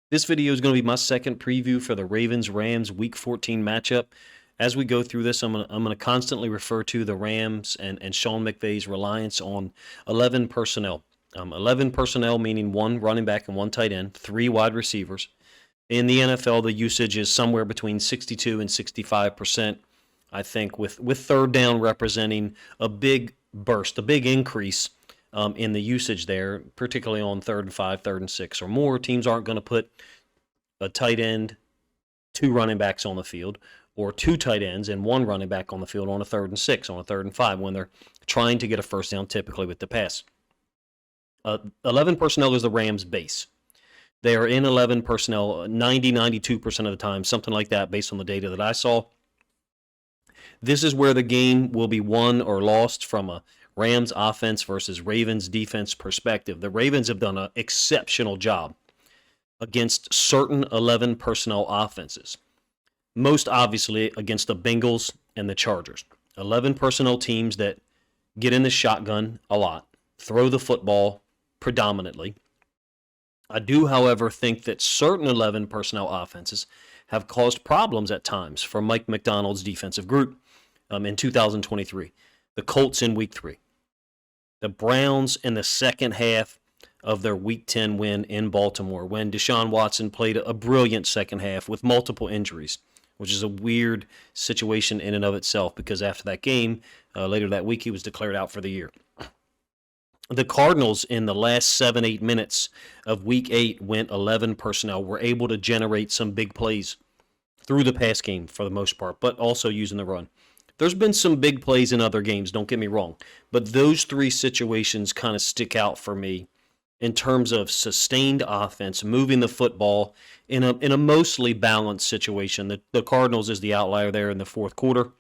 This video is going to be my second preview for the Ravens-Rams Week 14 matchup. As we go through this, I'm going to constantly refer to the Rams and Sean McVay's reliance on 11 personnel. 11 personnel meaning one running back and one tight end, 3 wide receivers. In the NFL, the usage is somewhere between 62 and 65%, I think, with third down representing a big burst, a big increase in the usage there, particularly on 3rd and 5, 3rd and 6 or more. Teams aren't going to put a tight end, 2 running backs on the field, or 2 tight ends and 1 running back on the field on a 3rd and 6, on a 3rd and 5, when they're trying to get a first down, typically with the pass. 11 personnel is the Rams' base. They are in 11 personnel 92% of the time, something like that, based on the data that I saw. This is where the game will be won or lost from a Rams offense versus Ravens defense perspective. The Ravens have done an exceptional job against certain 11 personnel offenses. Most obviously against the Bengals and the Chargers. 11 personnel teams that get in the shotgun a lot, throw the football predominantly. I do, however, think that certain 11 personnel offenses have caused problems at times for Mike Macdonald's defensive group in 2023. The Colts in Week 3. The Browns in the second half of their Week 10 win in Baltimore when Deshaun Watson played a brilliant second half with multiple injuries, which is a weird situation in and of itself because after that game, later that week, he was declared out for the year. The Cardinals in the last 7-8 minutes of Week 8 went 11 personnel, were able to generate some big plays through the pass game for the most part, but also using the run. There's been some big plays in other games, don't get me wrong, but those 3 situations kind of stick out for me in terms of sustained offense, moving the football in a mostly balanced situation. The Cardinals is the outlier there in the fourth quarter.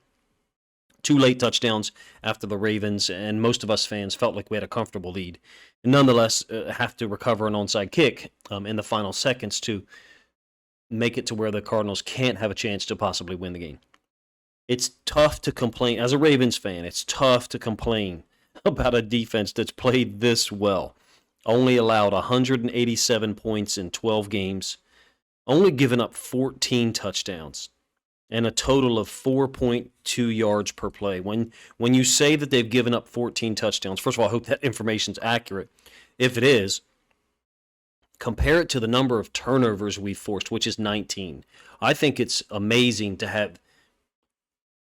2 late touchdowns after the Ravens, and most of us fans felt like we had a comfortable lead. Nonetheless, have to recover an onside kick in the final seconds to make it to where the Cardinals can't have a chance to possibly win the game. It's tough to complain. As a Ravens fan, it's tough to complain about a defense that's played this well. Only allowed 187 points in 12 games, only given up 14 touchdowns, and a total of 4.2 yards per play. When you say that they've given up 14 touchdowns, first of all, I hope that information's accurate. If it is, compare it to the number of turnovers we've forced, which is 19. I think it's amazing to have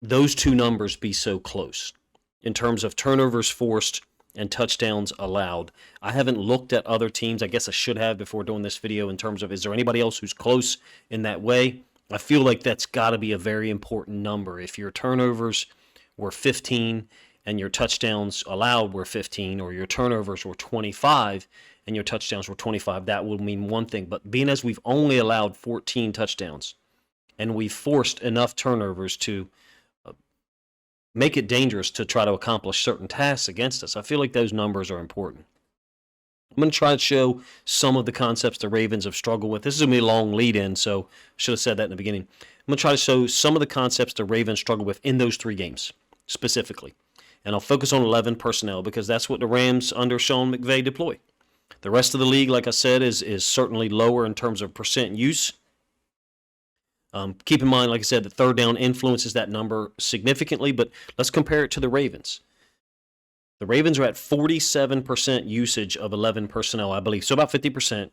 those 2 numbers be so close in terms of turnovers forced and touchdowns allowed. I haven't looked at other teams. I guess I should have before doing this video in terms of is there anybody else who's close in that way? I feel like that's got to be a very important number. If your turnovers were 15 and your touchdowns allowed were 15, or your turnovers were 25 and your touchdowns were 25, that would mean one thing. But being as we've only allowed 14 touchdowns and we've forced enough turnovers to make it dangerous to try to accomplish certain tasks against us, I feel like those numbers are important. I'm going to try to show some of the concepts the Ravens have struggled with. This is going to be a long lead-in, so I should have said that in the beginning. I'm going to try to show some of the concepts the Ravens struggled with in those 3 games, specifically. And I'll focus on 11 personnel because that's what the Rams under Sean McVay deploy. The rest of the league, like I said, is certainly lower in terms of percent use. Keep in mind, like I said, the third down influences that number significantly, but let's compare it to the Ravens. The Ravens are at 47% usage of 11 personnel, I believe, so about 50%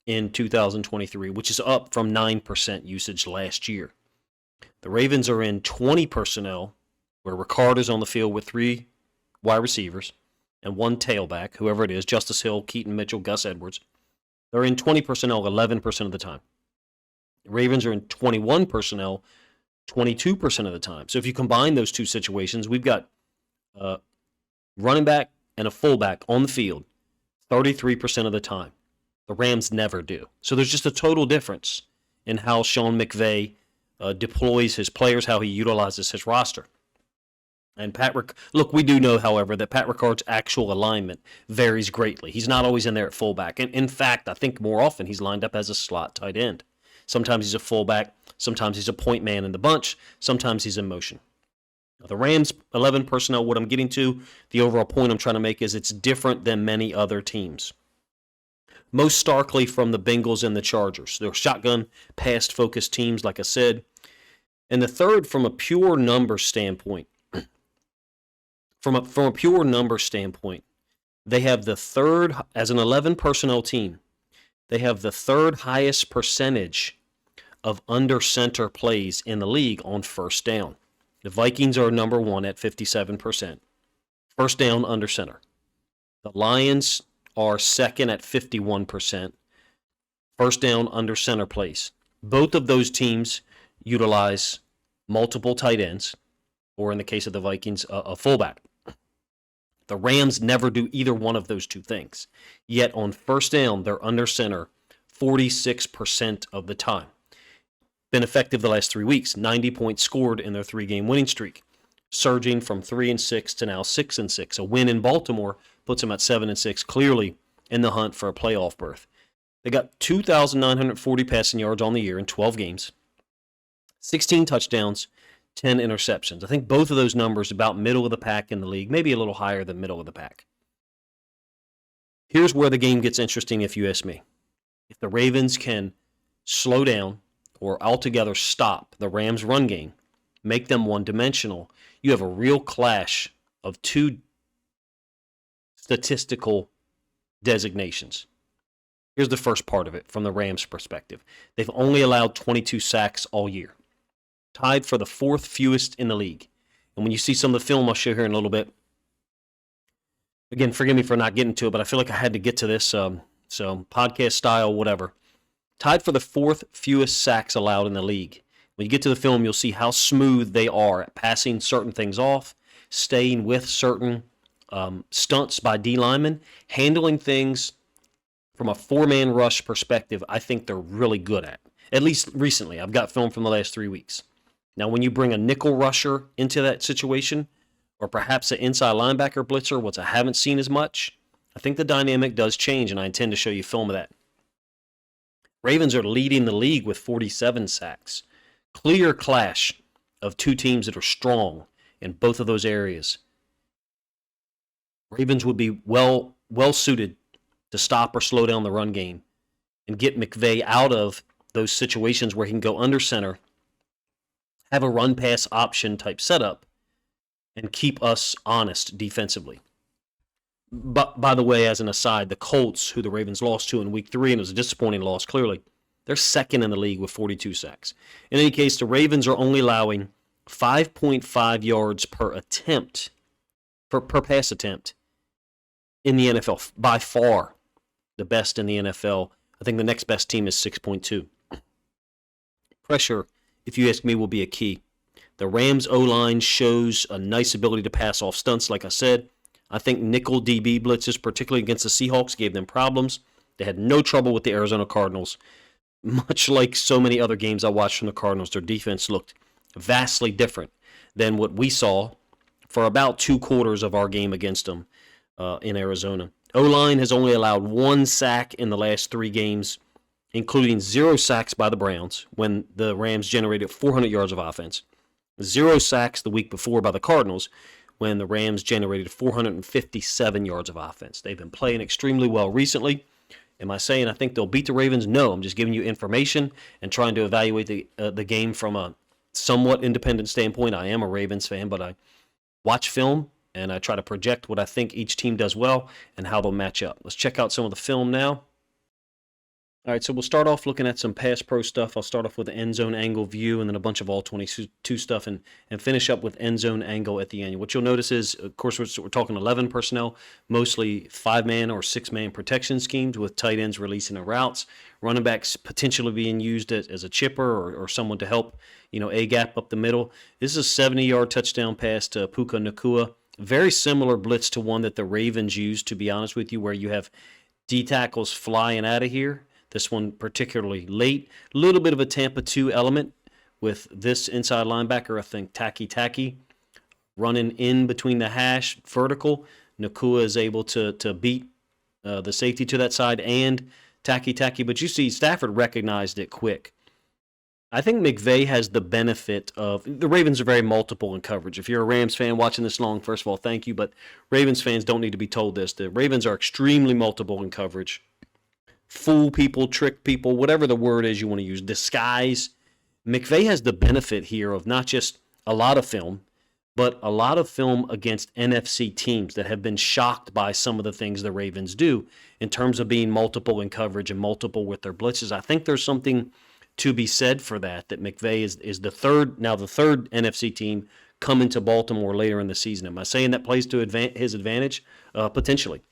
in 2023, which is up from 9% usage last year. The Ravens are in 20 personnel, where Ricard is on the field with 3 wide receivers and 1 tailback, whoever it is, Justice Hill, Keaton Mitchell, Gus Edwards. They're in 20 personnel 11% of the time. The Ravens are in 21 personnel 22% of the time. So if you combine those 2 situations, we've got running back and a fullback on the field 33% of the time. The Rams never do. So there's just a total difference in how Sean McVay deploys his players, how he utilizes his roster. And look, we do know, however, that Pat Ricard's actual alignment varies greatly. He's not always in there at fullback. And in fact, I think more often he's lined up as a slot tight end. Sometimes he's a fullback. Sometimes he's a point man in the bunch. Sometimes he's in motion. The Rams 11 personnel, what I'm getting to, the overall point I'm trying to make is it's different than many other teams. most starkly from the Bengals and the Chargers. They're shotgun, pass-focused teams, like I said. And the third, from a pure number standpoint, from a pure number standpoint, they have the third, as an 11 personnel team, they have the third highest percentage of under center plays in the league on first down. The Vikings are number one at 57%. First down under center. The Lions are second at 51%. First down under center plays. Both of those teams utilize multiple tight ends, or in the case of the Vikings, a fullback. The Rams never do either one of those two things. Yet on first down, they're under center 46% of the time. Been effective the last 3 weeks. 90 points scored in their 3-game winning streak, surging from 3-6 to now 6-6. A win in Baltimore puts them at 7-6, clearly in the hunt for a playoff berth. They got 2,940 passing yards on the year in 12 games, 16 touchdowns, 10 interceptions. I think both of those numbers about middle of the pack in the league, maybe a little higher than middle of the pack. Here's where the game gets interesting, if you ask me. If the Ravens can slow down or altogether stop the Rams' run game, make them one-dimensional, you have a real clash of two statistical designations. Here's the first part of it from the Rams' perspective. They've only allowed 22 sacks all year, tied for the fourth fewest in the league. And when you see some of the film I'll show here in a little bit, again, forgive me for not getting to it, but I feel like I had to get to this, so podcast style, whatever. Tied for the fourth fewest sacks allowed in the league. When you get to the film, you'll see how smooth they are at passing certain things off, staying with certain stunts by D linemen, handling things from a four-man rush perspective. I think they're really good at least recently. I've got film from the last 3 weeks. Now, when you bring a nickel rusher into that situation, or perhaps an inside linebacker blitzer, which I haven't seen as much, I think the dynamic does change, and I intend to show you film of that. Ravens are leading the league with 47 sacks. Clear clash of two teams that are strong in both of those areas. Ravens would be well suited to stop or slow down the run game and get McVay out of those situations where he can go under center, have a run-pass option type setup, and keep us honest defensively. But by the way, as an aside, the Colts, who the Ravens lost to in Week 3, and it was a disappointing loss, clearly, they're second in the league with 42 sacks. In any case, the Ravens are only allowing 5.5 yards per attempt, per pass attempt, in the NFL. By far the best in the NFL. I think the next best team is 6.2. Pressure, if you ask me, will be a key. The Rams O-line shows a nice ability to pass off stunts, like I said. I think nickel DB blitzes, particularly against the Seahawks, gave them problems. They had no trouble with the Arizona Cardinals. Much like so many other games I watched from the Cardinals, their defense looked vastly different than what we saw for about 2 quarters of our game against them in Arizona. O-line has only allowed 1 sack in the last 3 games, including 0 sacks by the Browns when the Rams generated 400 yards of offense. 0 sacks the week before by the Cardinals when the Rams generated 457 yards of offense. They've been playing extremely well recently. Am I saying I think they'll beat the Ravens? No, I'm just giving you information and trying to evaluate the game from a somewhat independent standpoint. I am a Ravens fan, but I watch film and I try to project what I think each team does well and how they'll match up. Let's check out some of the film now. All right, so we'll start off looking at some pass pro stuff. I'll start off with the Endzone Angle view and then a bunch of all 22 stuff and finish up with Endzone Angle at the end. What you'll notice is, of course, we're talking 11 personnel, mostly 5-man or 6-man protection schemes with tight ends releasing their routes, running backs potentially being used as a chipper or someone to help, A-gap up the middle. This is a 70-yard touchdown pass to Puka Nacua. Very similar blitz to one that the Ravens used, to be honest with you, where you have D tackles flying out of here. This one particularly late. A little bit of a Tampa 2 element with this inside linebacker, I think, Tacky, running in between the hash, vertical. Nacua is able to beat the safety to that side and Tacky. But you see Stafford recognized it quick. I think McVay has the benefit of – the Ravens are very multiple in coverage. If you're a Rams fan watching this long, first of all, thank you. But Ravens fans don't need to be told this. The Ravens are extremely multiple in coverage. fool people, trick people, whatever the word is you want to use, disguise. McVay has the benefit here of not just a lot of film, but a lot of film against NFC teams that have been shocked by some of the things the Ravens do in terms of being multiple in coverage and multiple with their blitzes. I think there's something to be said for that McVay is the third NFC team coming to Baltimore later in the season. Am I saying that plays to his advantage? Potentially.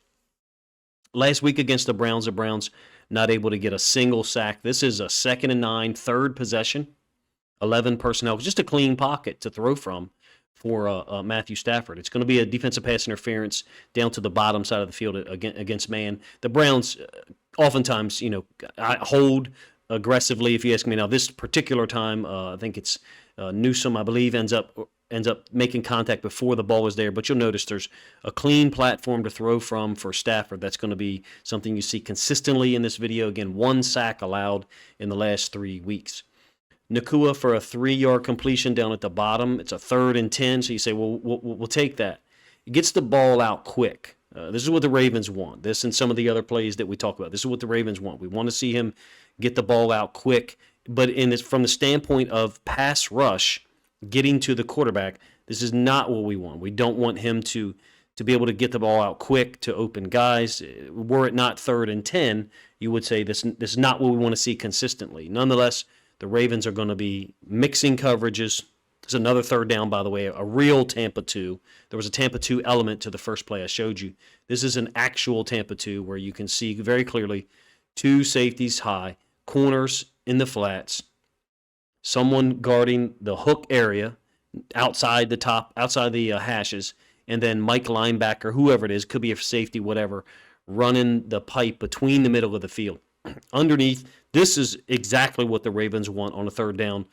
Last week against the Browns not able to get a single sack. This is a 2nd and 9, third possession, 11 personnel, just a clean pocket to throw from for Matthew Stafford. It's going to be a defensive pass interference down to the bottom side of the field against man. The Browns oftentimes, hold aggressively, if you ask me. Now, this particular time, I think it's Newsome, I believe, ends up making contact before the ball is there. But you'll notice there's a clean platform to throw from for Stafford. That's going to be something you see consistently in this video. Again, 1 sack allowed in the last 3 weeks. Nakua for a 3-yard completion down at the bottom. It's a 3rd and 10, so you say, well, we'll take that. He gets the ball out quick. This is what the Ravens want. This and some of the other plays that we talk about. This is what the Ravens want. We want to see him get the ball out quick. But from the standpoint of pass rush, getting to the quarterback, this is not what we want. We don't want him to be able to get the ball out quick to open guys. Were it not 3rd and 10, you would say this is not what we want to see consistently. Nonetheless, the Ravens are going to be mixing coverages. There's another 3rd down, by the way, a real Tampa 2. There was a Tampa 2 element to the first play I showed you. This is an actual Tampa 2 where you can see very clearly 2 safeties high, corners in the flats, someone guarding the hook area outside the hashes, and then Mike linebacker, whoever it is, could be a safety, whatever, running the pipe between the middle of the field. Underneath, this is exactly what the Ravens want on a 3rd down,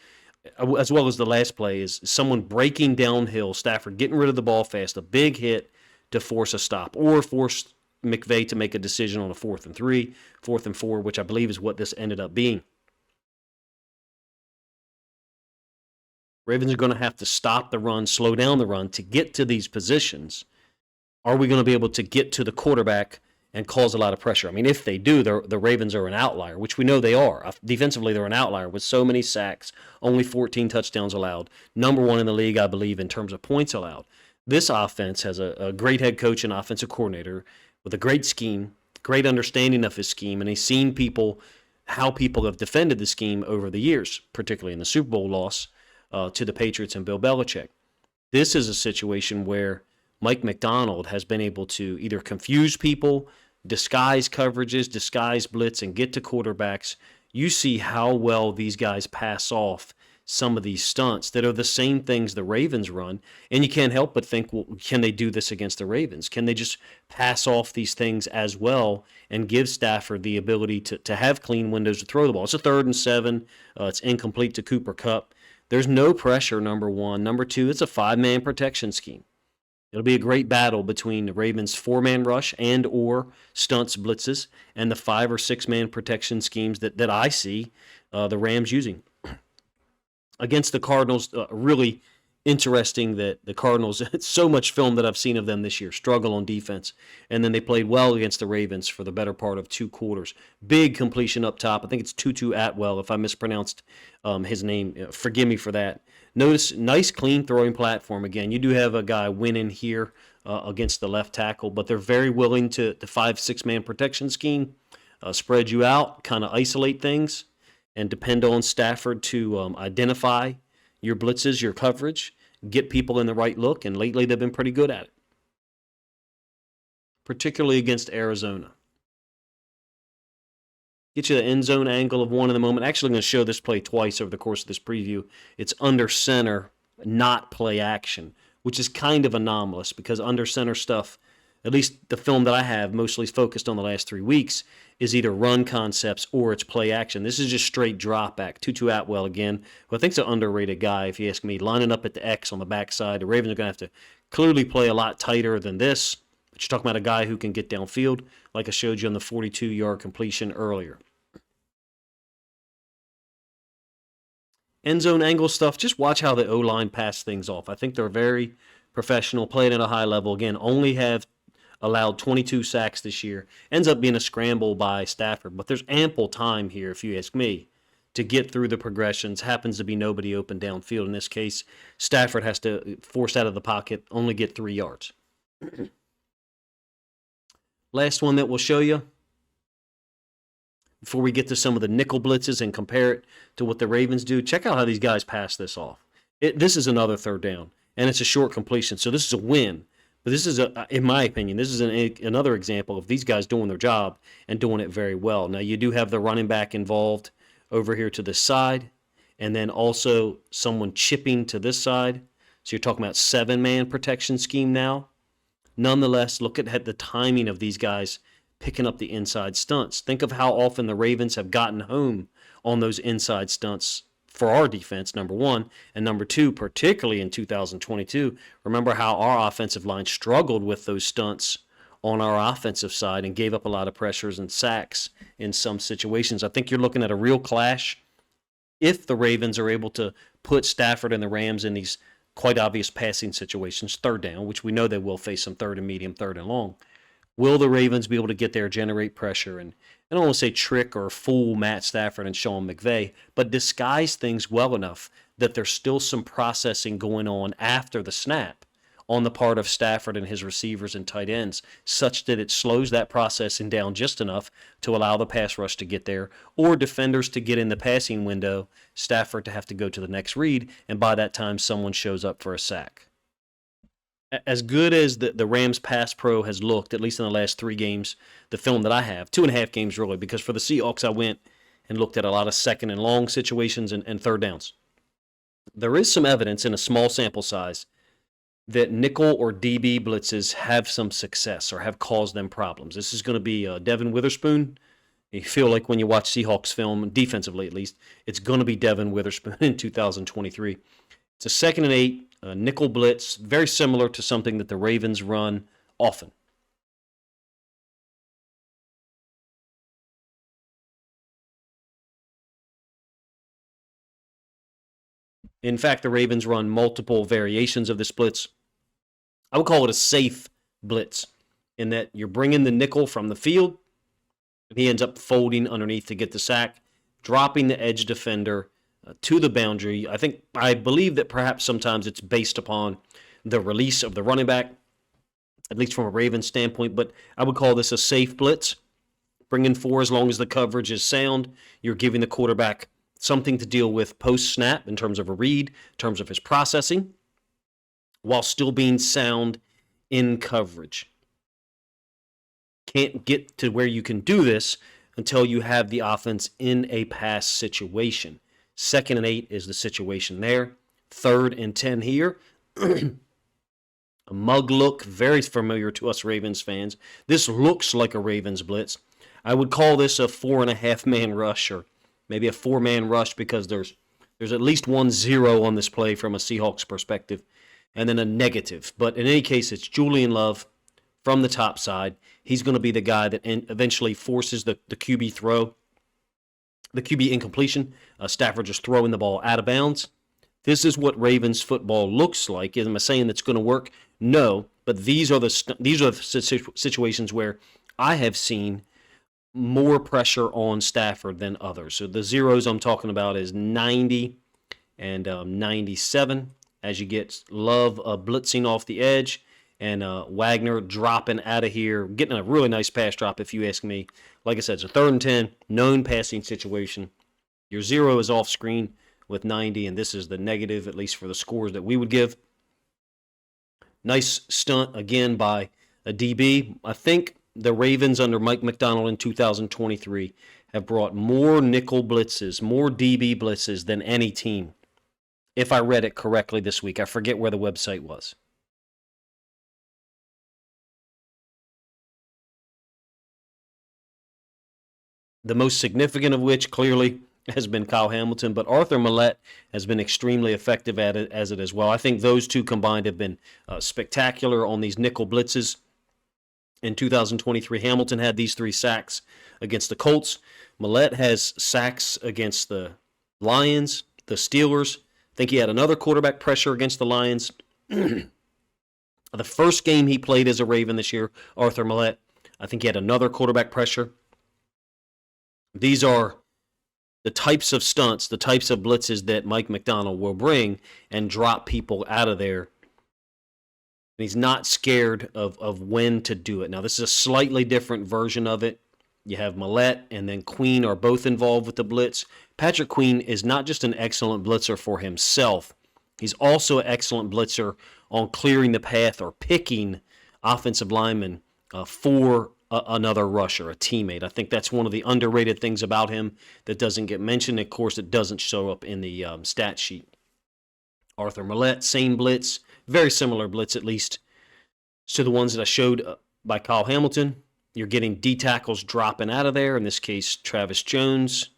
as well as the last play is someone breaking downhill, Stafford getting rid of the ball fast, a big hit to force a stop, or force McVay to make a decision on a 4th and 3, 4th and 4, which I believe is what this ended up being. Ravens are going to have to stop the run, slow down the run to get to these positions. Are we going to be able to get to the quarterback and cause a lot of pressure? I mean, if they do, the Ravens are an outlier, which we know they are. Defensively, they're an outlier with so many sacks, only 14 touchdowns allowed. Number 1 in the league, I believe, in terms of points allowed. This offense has a great head coach and offensive coordinator with a great scheme, great understanding of his scheme, and he's seen how people have defended the scheme over the years, particularly in the Super Bowl loss to the Patriots and Bill Belichick. This is a situation where Mike Macdonald has been able to either confuse people, disguise coverages, disguise blitz, and get to quarterbacks. You see how well these guys pass off some of these stunts that are the same things the Ravens run, and you can't help but think, well, can they do this against the Ravens? Can they just pass off these things as well and give Stafford the ability to have clean windows to throw the ball? It's a 3rd and 7. It's incomplete to Cooper Kupp. There's no pressure, number 1. Number 2, it's a 5-man protection scheme. It'll be a great battle between the Ravens' 4-man rush and or stunts blitzes and the 5 or 6-man protection schemes that I see the Rams using. Against the Cardinals, really interesting that the Cardinals, so much film that I've seen of them this year, struggle on defense. And then they played well against the Ravens for the better part of 2 quarters. Big completion up top. I think it's Tutu Atwell. If I mispronounced his name, forgive me for that. Notice, nice clean throwing platform. Again, you do have a guy winning here against the left tackle, but they're very willing to the 5-6-man protection scheme, spread you out, kind of isolate things, and depend on Stafford to identify your blitzes, your coverage, get people in the right look, and lately they've been pretty good at it, particularly against Arizona. Get you the end zone angle of 1 in the moment. Actually, I'm going to show this play twice over the course of this preview. It's under center, not play action, which is kind of anomalous because under center stuff, at least the film that I have mostly focused on the last 3 weeks, is either run concepts or it's play action. This is just straight drop back. Tutu Atwell again, who I think is an underrated guy, if you ask me, lining up at the X on the backside. The Ravens are going to have to clearly play a lot tighter than this. But you're talking about a guy who can get downfield, like I showed you on the 42-yard completion earlier. End zone angle stuff, just watch how the O-line pass things off. I think they're very professional, playing at a high level. Again, only have allowed 22 sacks this year. Ends up being a scramble by Stafford, but there's ample time here, if you ask me, to get through the progressions. Happens to be nobody open downfield. In this case, Stafford has to force out of the pocket, only get 3 yards. Last one that we'll show you before we get to some of the nickel blitzes and compare it to what the Ravens do. Check out how these guys pass this off. This is another third down, and it's a short completion, so this is a win. But this is, in my opinion, this is another example of these guys doing their job and doing it very well. Now, you do have the running back involved over here to the side, and then also someone chipping to this side. So you're talking about 7-man protection scheme now. Nonetheless, look at the timing of these guys picking up the inside stunts. Think of how often the Ravens have gotten home on those inside stunts for our defense, number one. And number two, particularly in 2022, remember how our offensive line struggled with those stunts on our offensive side and gave up a lot of pressures and sacks in some situations. I think you're looking at a real clash if the Ravens are able to put Stafford and the Rams in these quite obvious passing situations, third down, which we know they will face some third and medium, third and long. Will the Ravens be able to get there, generate pressure, and I don't want to say trick or fool Matt Stafford and Sean McVay, but disguise things well enough that there's still some processing going on after the snap on the part of Stafford and his receivers and tight ends, such that it slows that processing down just enough to allow the pass rush to get there, or defenders to get in the passing window, Stafford to have to go to the next read, and by that time someone shows up for a sack. As good as the Rams pass pro has looked, at least in the last 3 games, the film that I have, 2.5 games really, because for the Seahawks I went and looked at a lot of second and long situations and third downs. There is some evidence in a small sample size that nickel or DB blitzes have some success or have caused them problems. This is going to be Devin Witherspoon. You feel like when you watch Seahawks film, defensively at least, it's going to be Devin Witherspoon in 2023. It's a 2nd and 8. Nickel blitz, very similar to something that the Ravens run often. In fact, the Ravens run multiple variations of this blitz. I would call it a safe blitz in that you're bringing the nickel from the field, and he ends up folding underneath to get the sack, dropping the edge defender to the boundary. I believe that perhaps sometimes it's based upon the release of the running back, at least from a Ravens standpoint, but I would call this a safe blitz. Bringing 4 as long as the coverage is sound. You're giving the quarterback something to deal with post-snap in terms of a read, in terms of his processing, while still being sound in coverage. Can't get to where you can do this until you have the offense in a pass situation. 2nd and 8 is the situation there. 3rd and 10 here. A mug look, very familiar to us Ravens fans. This looks like a Ravens blitz. I would call this a 4.5-man rush, or maybe a 4-man rush, because there's at least 1 0 on this play from a Seahawks perspective, and then a negative. But in any case, it's Julian Love from the top side. He's going to be the guy that eventually forces the QB throw. The QB incompletion, Stafford just throwing the ball out of bounds. This is what Ravens football looks like. Am I saying that's going to work? No, but these are the situations where I have seen more pressure on Stafford than others. So the zeros I'm talking about is 90 and 97 as you get Love blitzing off the edge and Wagner dropping out of here, getting a really nice pass drop if you ask me. Like I said, it's a 3rd and 10, known passing situation. Your 0 is off screen with 90, and this is the negative, at least for the scores that we would give. Nice stunt, again, by a DB. I think the Ravens under Mike McDonald in 2023 have brought more nickel blitzes, more DB blitzes than any team, if I read it correctly this week. I forget where the website was. The most significant of which clearly has been Kyle Hamilton, but Arthur Mallette has been extremely effective at it as well. I think those two combined have been spectacular on these nickel blitzes. In 2023, Hamilton had these 3 sacks against the Colts. Mallette has sacks against the Lions, the Steelers. I think he had another quarterback pressure against the Lions. The first game he played as a Raven this year, Arthur Mallette, I think he had another quarterback pressure. These are the types of stunts, the types of blitzes that Mike Macdonald will bring and drop people out of there. And he's not scared of when to do it. Now, this is a slightly different version of it. You have Mallette and then Queen are both involved with the blitz. Patrick Queen is not just an excellent blitzer for himself. He's also an excellent blitzer on clearing the path or picking offensive linemen for another rusher, a teammate. I think that's one of the underrated things about him that doesn't get mentioned. Of course, it doesn't show up in the stat sheet. Arthur Mallette, same blitz, very similar blitz at least to the ones that I showed by Kyle Hamilton. You're getting D tackles dropping out of there. In this case, Travis Jones.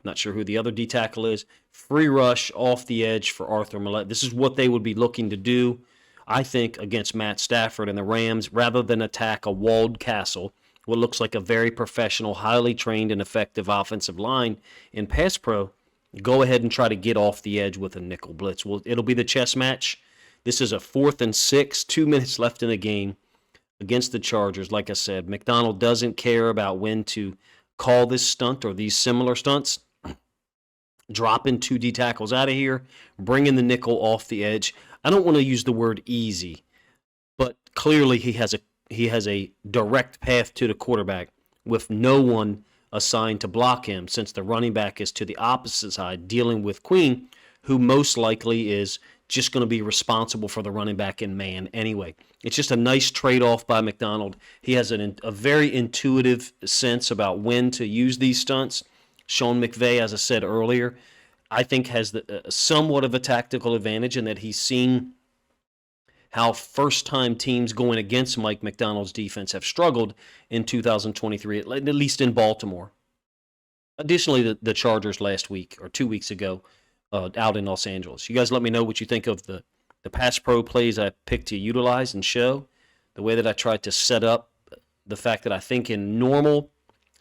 Not sure who the other D tackle is. Free rush off the edge for Arthur Mallette. This is what they would be looking to do, I think, against Matt Stafford and the Rams, rather than attack a walled castle, what looks like a very professional, highly trained, and effective offensive line in pass pro. Go ahead and try to get off the edge with a nickel blitz. Well, it'll be the chess match. This is a 4th and 6, 2 minutes left in the game against the Chargers. Like I said, Macdonald doesn't care about when to call this stunt or these similar stunts. Dropping 2 D tackles out of here, bringing the nickel off the edge. I don't want to use the word easy, but clearly he has a direct path to the quarterback with no one assigned to block him, since the running back is to the opposite side dealing with Queen, who most likely is just going to be responsible for the running back in man anyway. It's just a nice trade-off by Macdonald. He has a very intuitive sense about when to use these stunts. Sean McVay, as I said earlier, I think has somewhat of a tactical advantage in that he's seen how first-time teams going against Mike Macdonald's defense have struggled in 2023, at least in Baltimore. Additionally, the Chargers last week or 2 weeks ago out in Los Angeles. You guys let me know what you think of the pass pro plays I picked to utilize and show, the way that I tried to set up the fact that I think in normal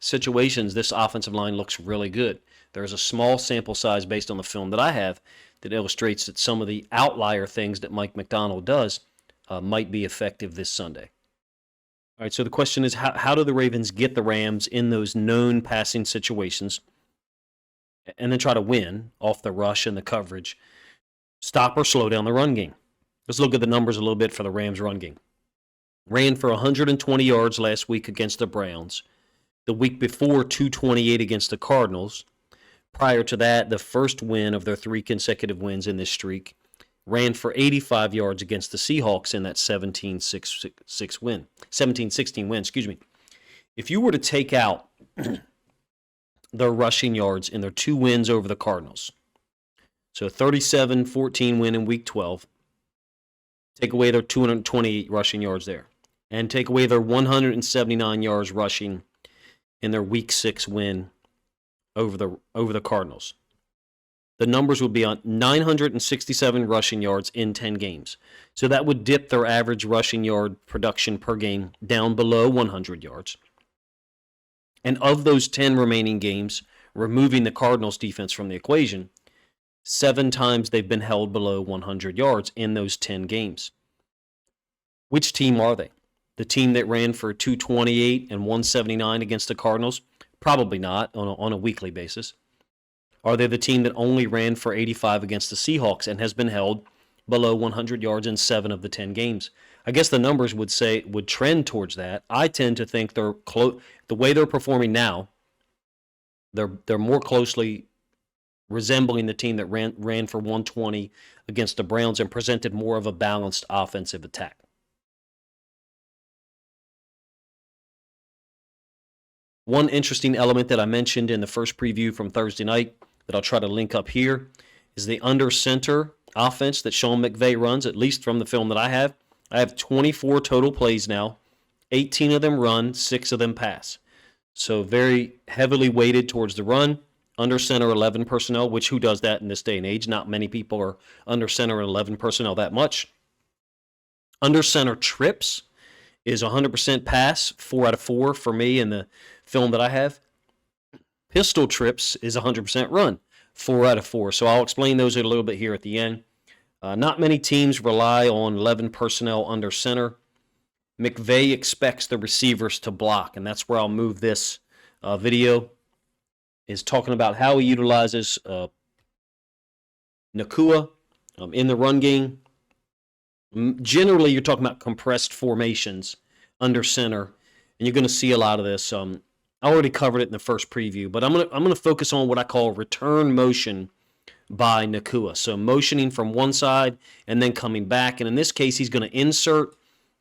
situations, this offensive line looks really good. There's a small sample size based on the film that I have that illustrates that some of the outlier things that Mike Macdonald does might be effective this Sunday. All right, so the question is, how do the Ravens get the Rams in those known passing situations and then try to win off the rush and the coverage, stop or slow down the run game? Let's look at the numbers a little bit for the Rams run game. Ran for 120 yards last week against the Browns. The week before, 228 against the Cardinals. Prior to that, the first win of their 3 consecutive wins in this streak. Ran for 85 yards against the Seahawks in that 17-16 win. If you were to take out their rushing yards in their 2 wins over the Cardinals, so 37-14 win in Week 12, take away their 228 rushing yards there, and take away their 179 yards rushing in their Week 6 win over the Cardinals. The numbers would be on 967 rushing yards in 10 games. So that would dip their average rushing yard production per game down below 100 yards. And of those 10 remaining games, removing the Cardinals defense from the equation, 7 times they've been held below 100 yards in those 10 games. Which team are they? The team that ran for 228 and 179 against the Cardinals? Probably not on a weekly basis. Are they the team that only ran for 85 against the Seahawks and has been held below 100 yards in 7 of the 10 games? I guess the numbers would trend towards that. I tend to think they're the way they're performing now, they're more closely resembling the team that ran for 120 against the Browns and presented more of a balanced offensive attack. One interesting element that I mentioned in the first preview from Thursday night that I'll try to link up here is the under center offense that Sean McVay runs, at least from the film that I have. I have 24 total plays now. 18 of them run, 6 of them pass. So very heavily weighted towards the run. Under center 11 personnel, which who does that in this day and age? Not many people are under center 11 personnel that much. Under center trips is 100% pass, 4 out of 4 for me in the film that I have. Pistol trips is 100% run, 4 out of 4. So I'll explain those a little bit here at the end. Not many teams rely on 11 personnel under center. McVay expects the receivers to block, and that's where I'll move this video, is talking about how he utilizes Nacua in the run game. Generally, you're talking about compressed formations under center, and you're going to see a lot of this. I already covered it in the first preview, but I'm gonna focus on what I call return motion by Nacua. So motioning from one side and then coming back, and in this case, he's going to insert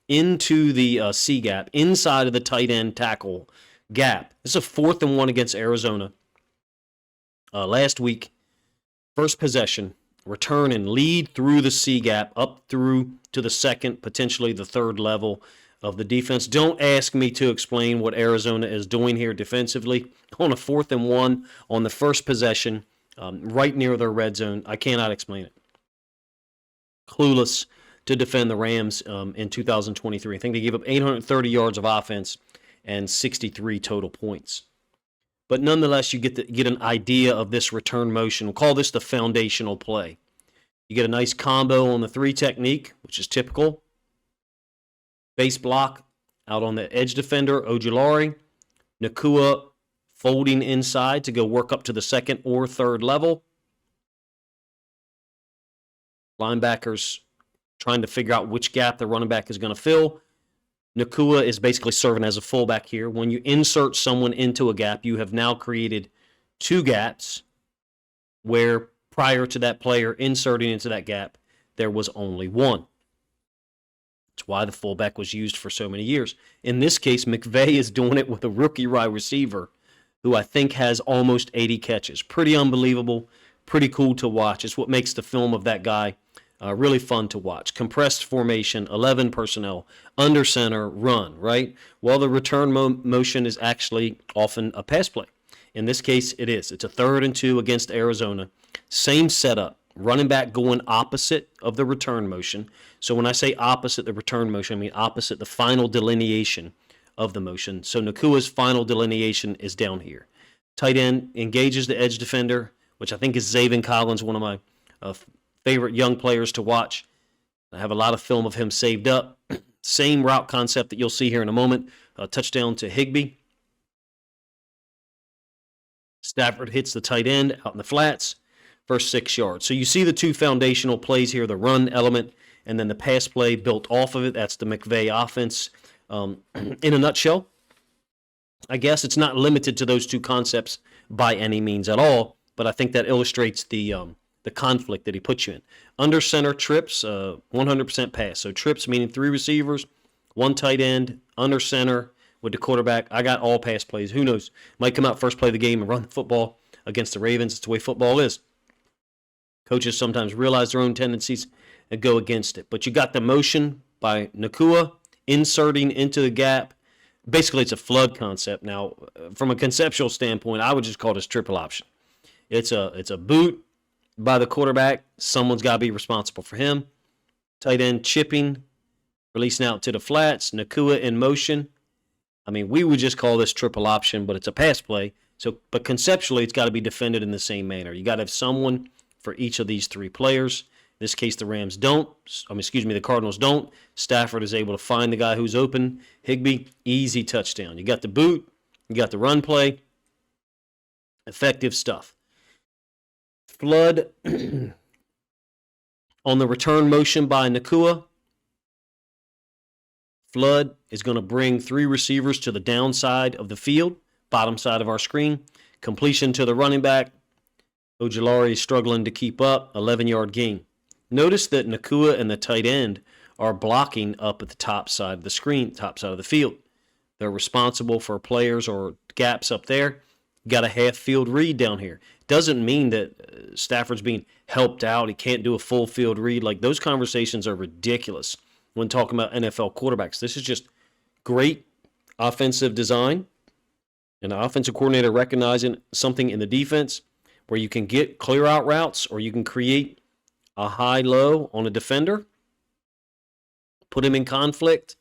into the C gap inside of the tight end tackle gap. This is a 4th and 1 against Arizona last week. First possession, return and lead through the C gap up through to the second, potentially the third level of the defense. Don't ask me to explain what Arizona is doing here defensively on a 4th and 1 on the first possession, right near their red zone. I cannot explain it. Clueless to defend the Rams in 2023. I think they gave up 830 yards of offense and 63 total points. But nonetheless, you get an idea of this return motion. We'll call this the foundational play. You get a nice combo on the 3 technique, which is typical. Base block out on the edge defender, Ojulari. Nacua folding inside to go work up to the second or third level. Linebackers trying to figure out which gap the running back is going to fill. Nacua is basically serving as a fullback here. When you insert someone into a gap, you have now created 2 gaps where prior to that player inserting into that gap, there was only 1. That's why the fullback was used for so many years. In this case, McVay is doing it with a rookie wide receiver who I think has almost 80 catches. Pretty unbelievable, pretty cool to watch. It's what makes the film of that guy really fun to watch. Compressed formation, 11 personnel, under center, run, right? Well, the return motion is actually often a pass play. In this case, it is. It's a 3rd and 2 against Arizona. Same setup. Running back going opposite of the return motion. So when I say opposite the return motion, I mean opposite the final delineation of the motion. So Nacua's final delineation is down here. Tight end engages the edge defender, which I think is Zaven Collins, one of my favorite young players to watch. I have a lot of film of him saved up. Same route concept that you'll see here in a moment. Touchdown to Higbee. Stafford hits the tight end out in the flats. First 6 yards. So you see the 2 foundational plays here, the run element and then the pass play built off of it. That's the McVay offense. In a nutshell, I guess it's not limited to those 2 concepts by any means at all, but I think that illustrates the conflict that he puts you in. Under center trips, 100% pass. So trips meaning 3 receivers, 1 tight end, under center with the quarterback. I got all pass plays. Who knows? Might come out first play of the game and run the football against the Ravens. It's the way football is. Coaches sometimes realize their own tendencies and go against it. But you got the motion by Nacua inserting into the gap. Basically, it's a flood concept. Now, from a conceptual standpoint, I would just call this triple option. It's a boot by the quarterback. Someone's got to be responsible for him. Tight end chipping, releasing out to the flats. Nacua in motion. I mean, we would just call this triple option, but it's a pass play. But conceptually, it's got to be defended in the same manner. You got to have someone for each of these 3 players. In this case, the Rams don't. The Cardinals don't. Stafford is able to find the guy who's open. Higbee, easy touchdown. You got the boot. You got the run play. Effective stuff. Flood on the return motion by Nacua. Flood is going to bring 3 receivers to the downside of the field, bottom side of our screen. Completion to the running back. Ojulari is struggling to keep up. 11-yard gain. Notice that Nacua and the tight end are blocking up at the top side of the screen, top side of the field. They're responsible for players or gaps up there. You got a half field read down here. Doesn't mean that Stafford's being helped out. He can't do a full field read. Like, those conversations are ridiculous when talking about NFL quarterbacks. This is just great offensive design and the offensive coordinator recognizing something in the defense where you can get clear out routes or you can create a high-low on a defender, put him in conflict,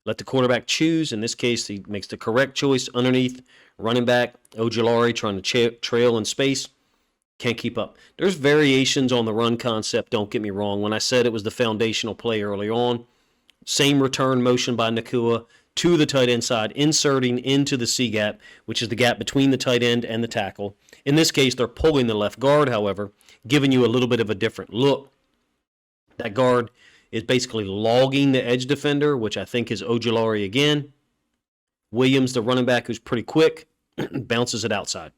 let the quarterback choose. In this case, he makes the correct choice underneath running back Ojulari trying to trail in space. Can't keep up. There's variations on the run concept, don't get me wrong. When I said it was the foundational play early on, same return motion by Nacua to the tight end side, inserting into the C gap, which is the gap between the tight end and the tackle. In this case, they're pulling the left guard, however, giving you a little bit of a different look. That guard is basically logging the edge defender, which I think is Ojulari again. Williams, the running back, who's pretty quick, bounces it outside.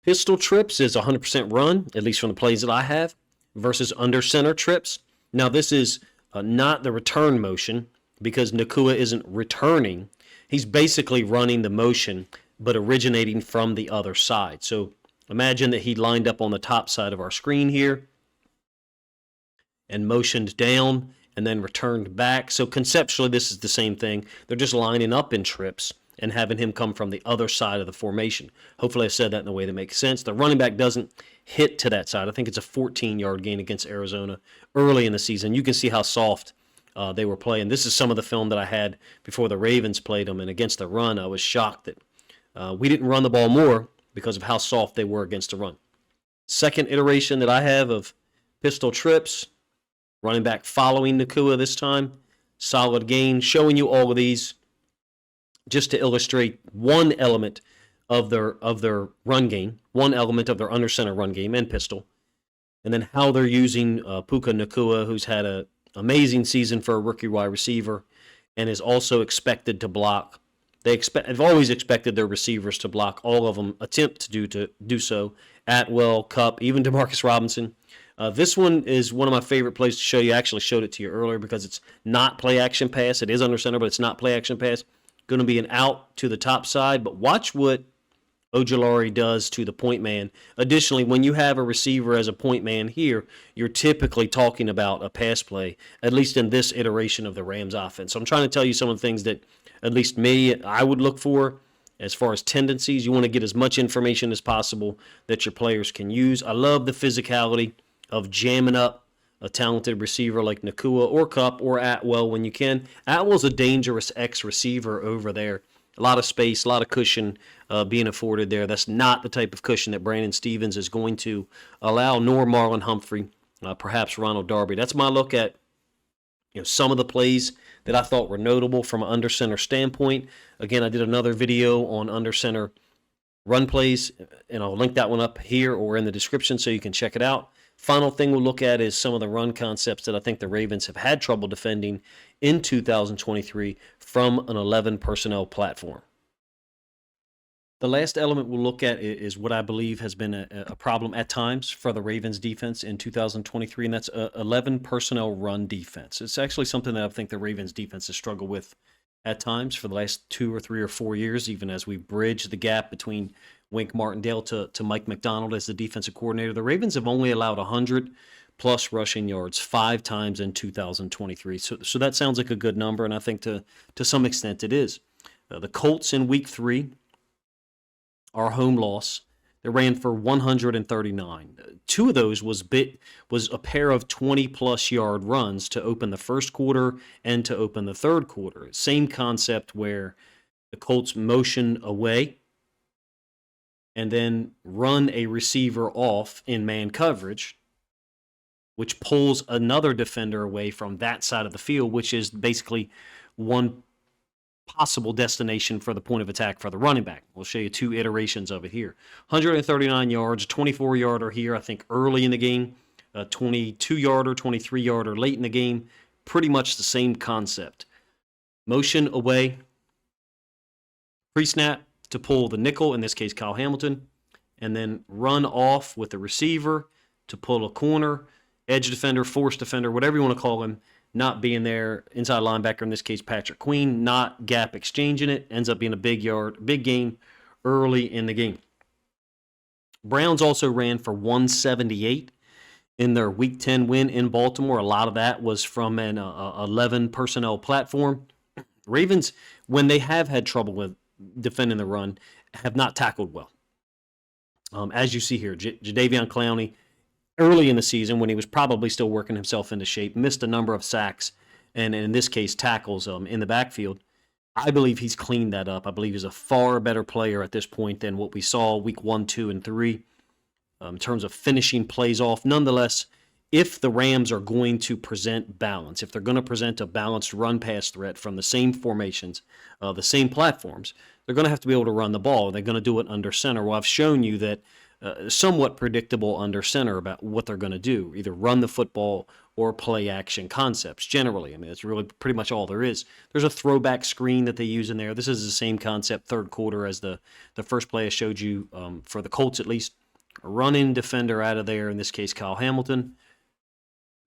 Pistol trips is 100% run, at least from the plays that I have, versus under center trips. Now, this is not the return motion because Nacua isn't returning. He's basically running the motion, but originating from the other side. So imagine that he lined up on the top side of our screen here and motioned down and then returned back. So conceptually, this is the same thing. They're just lining up in trips and having him come from the other side of the formation. Hopefully I said that in a way that makes sense. The running back doesn't hit to that side. I think it's a 14-yard gain against Arizona early in the season. You can see how soft they were playing. This is some of the film that I had before the Ravens played them, and against the run, I was shocked that we didn't run the ball more because of how soft they were against the run. Second iteration that I have of pistol trips, running back following Nacua this time, solid gain, showing you all of these just to illustrate one element of their run game, one element of their under center run game and pistol, and then how they're using Puka Nacua, who's had an amazing season for a rookie wide receiver and is also expected to block. They've always expected their receivers to block. All of them attempt to do so. Atwell, Kupp, even Demarcus Robinson. This one is one of my favorite plays to show you. I actually showed it to you earlier because it's not play action pass. It is under center, but it's not play action pass. Going to be an out to the top side, but watch what Ojulari does to the point man. Additionally, when you have a receiver as a point man here, you're typically talking about a pass play, at least in this iteration of the Rams offense. So I'm trying to tell you some of the things that, at least I would look for as far as tendencies. You want to get as much information as possible that your players can use. I love the physicality of jamming up a talented receiver like Nacua or Kupp or Atwell when you can. Atwell's a dangerous X-receiver over there. A lot of space, a lot of cushion being afforded there. That's not the type of cushion that Brandon Stevens is going to allow, nor Marlon Humphrey, perhaps Ronald Darby. That's my look at some of the plays that I thought were notable from an under center standpoint. Again, I did another video on under center run plays, and I'll link that one up here or in the description so you can check it out. Final thing we'll look at is some of the run concepts that I think the Ravens have had trouble defending in 2023 from an 11 personnel platform. The last element we'll look at is what I believe has been a problem at times for the Ravens defense in 2023, and that's 11 personnel run defense. It's actually something that I think the Ravens defense has struggled with at times for the last 2 or 3 or 4 years, even as we bridge the gap between Wink Martindale to Mike McDonald as the defensive coordinator. The Ravens have only allowed 100-plus rushing yards 5 times in 2023. So that sounds like a good number, and I think to some extent it is. The Colts in Week 3, our home loss, they ran for 139. 2 of those was a pair of 20-plus yard runs to open the first quarter and to open the third quarter. Same concept where the Colts motion away and then run a receiver off in man coverage, which pulls another defender away from that side of the field, which is basically one possible destination for the point of attack for the running back. We'll show you 2 iterations of it here. 139 yards, 24-yarder here, I think, early in the game, 22-yarder, 23-yarder late in the game. Pretty much the same concept. Motion away, pre-snap to pull the nickel, in this case Kyle Hamilton, and then run off with the receiver to pull a corner, edge defender, force defender, whatever you want to call him, not being there, inside linebacker, in this case Patrick Queen, not gap exchanging it, ends up being a big gain early in the game. Browns also ran for 178 in their Week 10 win in Baltimore. A lot of that was from an 11 personnel platform. Ravens, when they have had trouble with defending the run, have not tackled well. As you see here, Jadeveon Clowney, early in the season, when he was probably still working himself into shape, missed a number of sacks and in this case tackles in the backfield. I believe he's cleaned that up. I believe he's a far better player at this point than what we saw week 1, 2, and 3 in terms of finishing plays off. Nonetheless, if the Rams are going to present balance, if they're going to present a balanced run-pass threat from the same formations, the same platforms, they're going to have to be able to run the ball. They're going to do it under center. Well, I've shown you that somewhat predictable under center about what they're going to do, either run the football or play action concepts generally. I mean, it's really pretty much all there is. There's a throwback screen that they use in there. This is the same concept third quarter as the first play I showed you for the Colts, at least. A run-in defender out of there, in this case, Kyle Hamilton.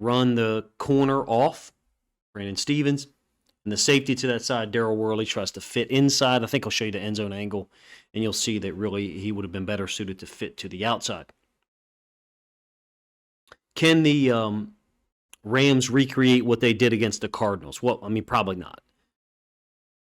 Run the corner off, Brandon Stevens. And the safety to that side, Daryl Worley, tries to fit inside. I think I'll show you the end zone angle, and you'll see that really he would have been better suited to fit to the outside. Can the Rams recreate what they did against the Cardinals? Well, I mean, probably not.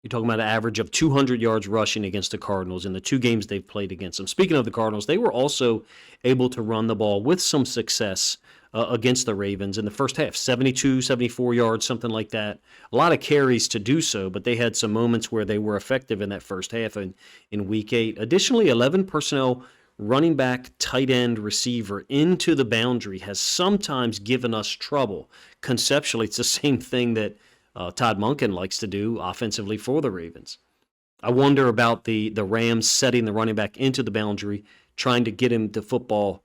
You're talking about an average of 200 yards rushing against the Cardinals in the 2 games they've played against them. Speaking of the Cardinals, they were also able to run the ball with some success against the Ravens in the first half. 72, 74 yards, something like that. A lot of carries to do so, but they had some moments where they were effective in that first half in Week 8. Additionally, 11 personnel running back, tight end, receiver into the boundary has sometimes given us trouble. Conceptually, it's the same thing that Todd Monken likes to do offensively for the Ravens. I wonder about the Rams setting the running back into the boundary, trying to get him to football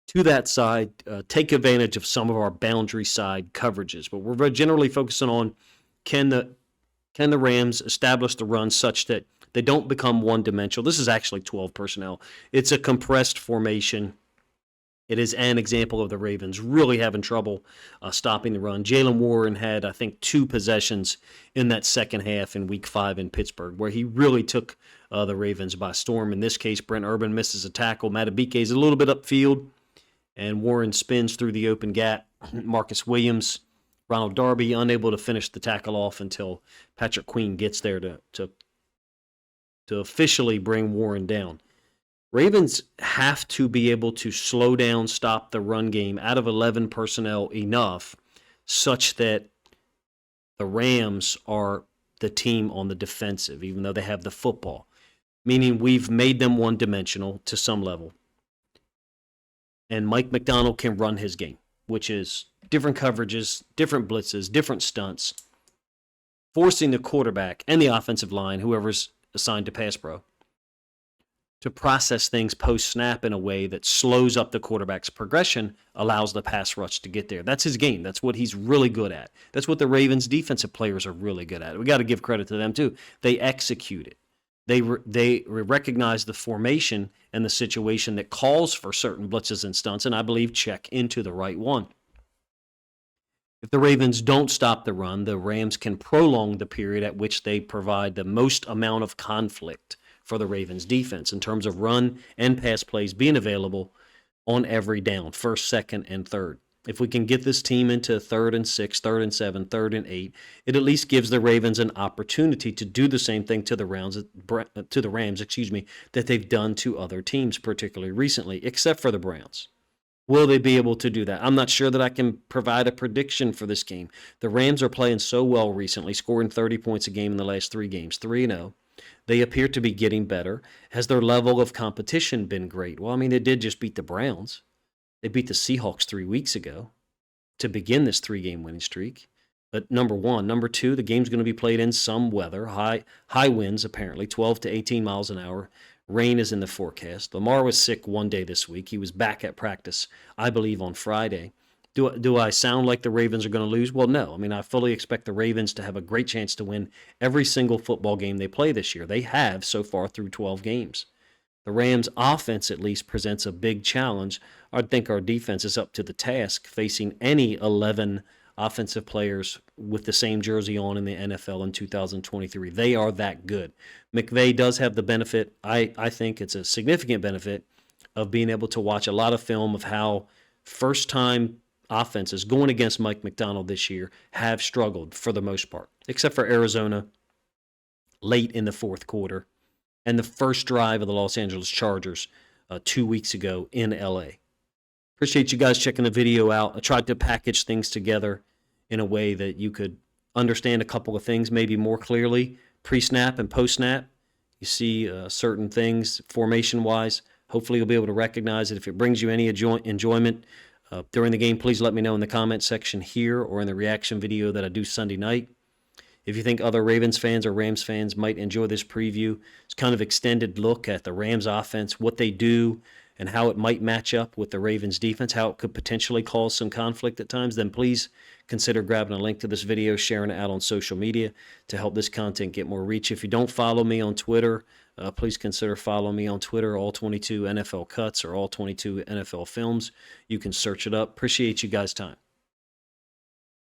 to that side, take advantage of some of our boundary side coverages. But we're generally focusing on can the Rams establish the run such that they don't become one-dimensional. This is actually 12 personnel. It's a compressed formation. It is an example of the Ravens really having trouble stopping the run. Jaylen Warren had, I think, 2 possessions in that second half in Week 5 in Pittsburgh, where he really took the Ravens by storm. In this case, Brent Urban misses a tackle. Matabike is a little bit upfield, and Warren spins through the open gap. Marcus Williams, Ronald Darby unable to finish the tackle off until Patrick Queen gets there to officially bring Warren down. Ravens have to be able to slow down, stop the run game out of 11 personnel enough such that the Rams are the team on the defensive, even though they have the football. Meaning we've made them one-dimensional to some level. And Mike Macdonald can run his game, which is different coverages, different blitzes, different stunts, forcing the quarterback and the offensive line, whoever's assigned to pass pro, to process things post-snap in a way that slows up the quarterback's progression, allows the pass rush to get there. That's his game. That's what he's really good at. That's what the Ravens' defensive players are really good at. We got to give credit to them, too. They execute it. They recognize the formation and the situation that calls for certain blitzes and stunts, and I believe check into the right one. If the Ravens don't stop the run, the Rams can prolong the period at which they provide the most amount of conflict for the Ravens defense in terms of run and pass plays being available on every down, first, second, and third. If we can get this team into 3rd and 6, 3rd and 7, 3rd and 8, it at least gives the Ravens an opportunity to do the same thing to the Rams, that they've done to other teams, particularly recently, except for the Browns. Will they be able to do that? I'm not sure that I can provide a prediction for this game. The Rams are playing so well recently, scoring 30 points a game in the last 3 games, 3-0. They appear to be getting better. Has their level of competition been great? Well, I mean, they did just beat the Browns. They beat the Seahawks 3 weeks ago to begin this 3-game winning streak. But number one. Number two, the game's going to be played in some weather. High winds, apparently, 12 to 18 miles an hour. Rain is in the forecast. Lamar was sick one day this week. He was back at practice, I believe, on Friday. Do I sound like the Ravens are going to lose? Well, no. I mean, I fully expect the Ravens to have a great chance to win every single football game they play this year. They have so far through 12 games. The Rams' offense at least presents a big challenge. I think our defense is up to the task facing any 11 offensive players with the same jersey on in the NFL in 2023. They are that good. McVay does have the benefit, I think it's a significant benefit, of being able to watch a lot of film of how first-time offenses going against Mike Macdonald this year have struggled for the most part, except for Arizona late in the fourth quarter and the first drive of the Los Angeles Chargers 2 weeks ago in LA. Appreciate you guys checking the video out. I tried to package things together in a way that you could understand a couple of things maybe more clearly, pre-snap and post-snap. You see certain things formation-wise. Hopefully you'll be able to recognize it. If it brings you any enjoyment during the game, please let me know in the comment section here or in the reaction video that I do Sunday night. If you think other Ravens fans or Rams fans might enjoy this preview, it's kind of extended look at the Rams offense, what they do, and how it might match up with the Ravens defense, how it could potentially cause some conflict at times, then please consider grabbing a link to this video, sharing it out on social media to help this content get more reach. If you don't follow me on Twitter, please consider following me on Twitter, All22 NFL Cuts or All22 NFL Films. You can search it up. Appreciate you guys' time.